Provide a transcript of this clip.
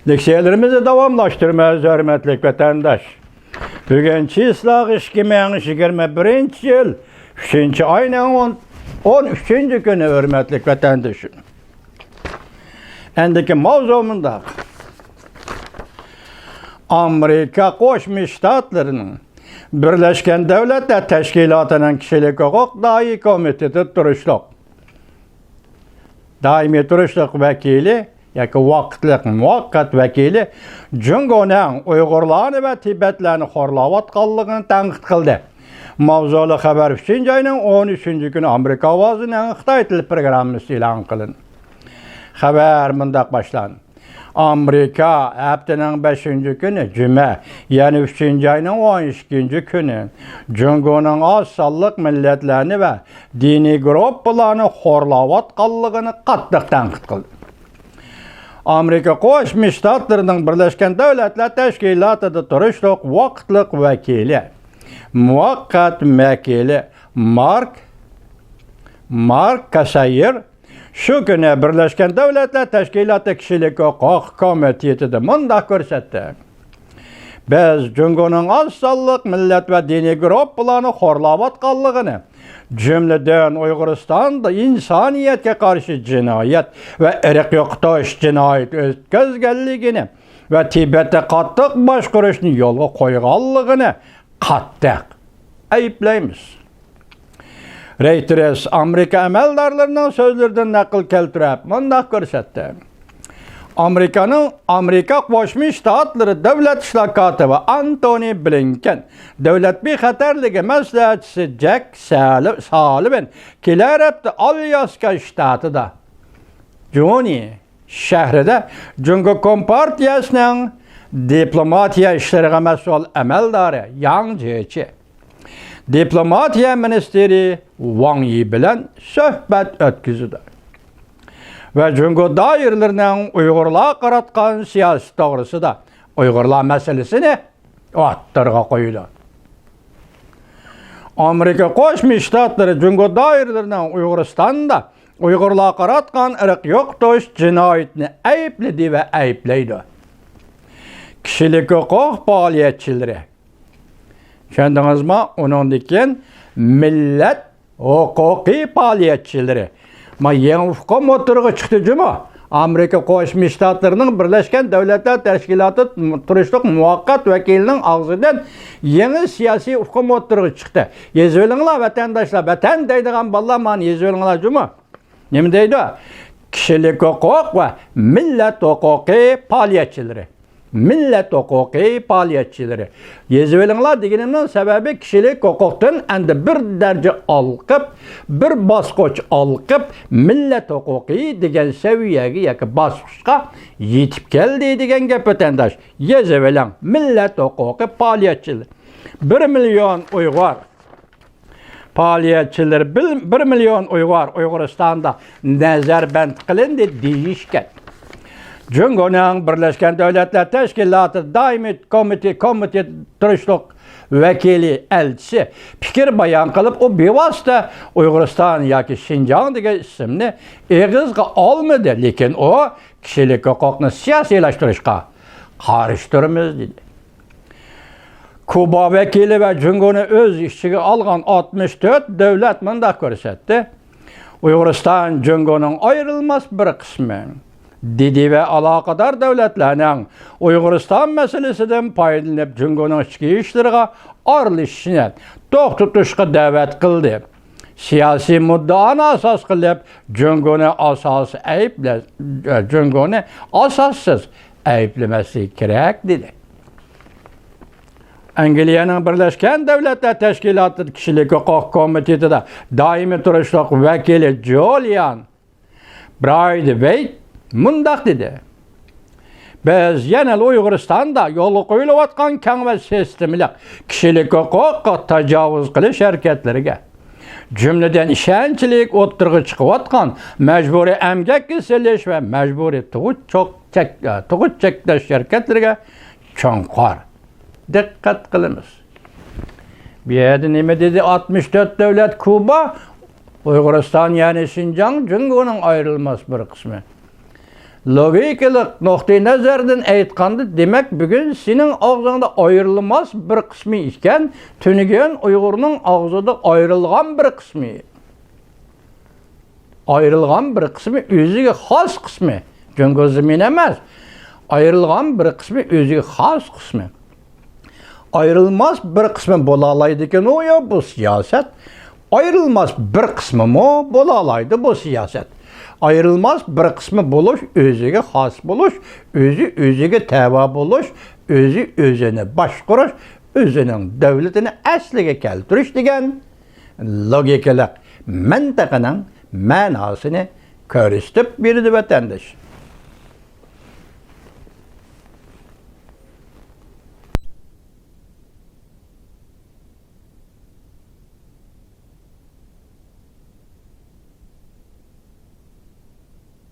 Leksiyalarımızı davamlaştırmaz hürmetlik vatandaş. Bugünkü ıslaq 2021 yıl 3. ayının 13. günü hürmetlik vatandaşım. Endiki mavzumunda Amerika Qo'shma Shtatlarının Birleşken Devletler Teşkilatı'nın Kişilik Hukuk Daimi Komiteti Daimi turuşluq vekili yoki vaqtliq muvaqqat vekili Jungo'ning Uyg'urlarni va Tibetlarni xo'rlayotganligini tanqid qildi. Mavzuli xabar 3. ayning 13. kuni Amerika ovozining Xitoy tili programmasi e'lon qilindi. Xabar mundaq boshlandi. Amerika haftaning 5. kuni Cuma, ya'ni 3. ayning 12. kuni Jungo'ning oz sonliq millatlarni va diniy gruppalarni xo'rlayotganligini qattiq tanqid qildi. Amerika Qo'shma Shtatlarining Birleşken Devletler Teşkilatı'da turishliq vaqtliq vakili, muvaqqat vakili Mark Kasayir shu kuni Birleşken Devletler Teşkilatı Kişilik Hukuk Komitetida mundaq ko'rsatdi. Biz Jungo'ning oz sonliq millat va diniy gruppalarni xo'rlayotganligini, jumladan Uyg'uristonda insoniyatga qarshi jinoyat va irq yo'qotish jinoyat o'tkazganligini va Tibetda qattiq boshqarishni yo'lga qo'yganligini qattiq ayblaymiz. Reuters Amerika amaldorlarining so'zlaridan naql keltirib, mundaq ko'rsatdi. Amerika Qo'shma Shtatlari davlat ishlar kotibi Antony Blinken, davlat bexatarligi maslahatchisi Jack Sullivan kelar hafta Alyaska shtatida Joni shahrida Jungo Kompartiyasining diplomatiya ishlariga mas'ul amaldori Yang Jiechi, diplomatiya ministri Wang Yi bilan suhbat o'tkazdi. Ve Jungo dairlerinin Uygurluğa qaratgan siyasi to'g'risida Uygurlar meselesini o'ttirg'a qo'ydi. Amerika Qo'shma Shtatlari Jungo dairlerinin Uyg'uristonda Uygurluğa qaratgan irq yo'qotish jinoyatini aybladi va ayblaydi. Kişilik hukuk faoliyatchilari, tushundingizmi? Undan keyin millat huquqiy faoliyatchilari yangi hukum o'tirg'i chiqdi juma. Amerika Qo'shma Shtatlarining Birleşken Devletler Teşkilatı turishliq muvaqqat vakilining og'zidan yangi siyosiy hukum o'tirg'i chiqdi. Yezvelinglar vatandoshlar, vatan deydigan bolalar meni yezvelinglar juma. Nima deydi? Kişilik hukuk va millat huquqiy faoliyatchilari. Millet huquqiy faoliyatchilari. Yezvelinglar deganimning sababi kişilik hukukdan endi bir derece olqib, bir bosqich olqib, millet huquqiy degan saviyaga yoki bosqichga yetib keldi degan gap vatandosh. Yezveling millet huquqiy faoliyatchilar. 1 milyon Uyg'ur faoliyatchilar, 1 milyon Uyg'ur Uyg'uristonda nazarband qilindi deyishgan. Jungo'ning Birleşken Devletler Teşkilatı Daimi Komiteti turishliq vakili elchisi fikir bayon qilib, o bevosita Uyg'uriston yoki Xinjiang degan ismni eg'izga olmadi, lekin o kişilik huquqni siyosiylashtirishga qarshi turamiz dedi. Kuba vakili ve Jungo'ni o'z ichiga olgan 64 davlat mundaq ko'rsatdi. Uyg'uriston Jungo'ning ayrılmaz bir qismi dedi ve alakadar devletlerinin Uyg'uriston meselesinden paydalanıp Jungo'ning ichki ishlariga aralashishini to'xtatishga da'vat qildi. Siyosiy muddaoni asos qilib Jungo'ni asossiz ayblamaslik kerak dedi. Angliyaning Birleşken Devletler Teşkilatı Kişilik Hukuk Komitetida daimi turishliq vakili Julian Braithwaite mundaq dedi. Biz yana Uyg'uristonda yo'lga qo'yilayotgan keng va sistemli kişilik huquqqa tajovuz qilish harakatlariga, jumladan ishonchlik o'tirg'i chiqayotgan majburiy emgakka silish va majburiy tug'ut cheklash harakatlariga cho'nqur diqqat qilamiz. Bu yerda nima dedi? 64 davlat Kuba, Uyg'uriston ya'ni Xinjiang Jungo'ning ayrılmaz bir qismi. Logikalik noktayı nazardan aytqanda, demek bugün senin ağzında ayrılmaz bir kısmı iken, tünügen Uygur'un ağzında ayrılgan bir kısmı. Ayrılgan bir kısmı özüge has kısmı. Çünkü zemin emez. Ayrılgan bir kısmı özüge has kısmı. Ayrılmaz bir kısmı bolalaydı o ya bu siyaset. Ayrılmaz bir kısmı mı bolalaydı bu siyaset. Ayrılmaz bir kısmı buluş, özüge has buluş, özüge teva buluş, özüne başkuruş, özünün devletini asliga keltiriş degan logikalik mantığının manasını körüstüp birdi vatandaş.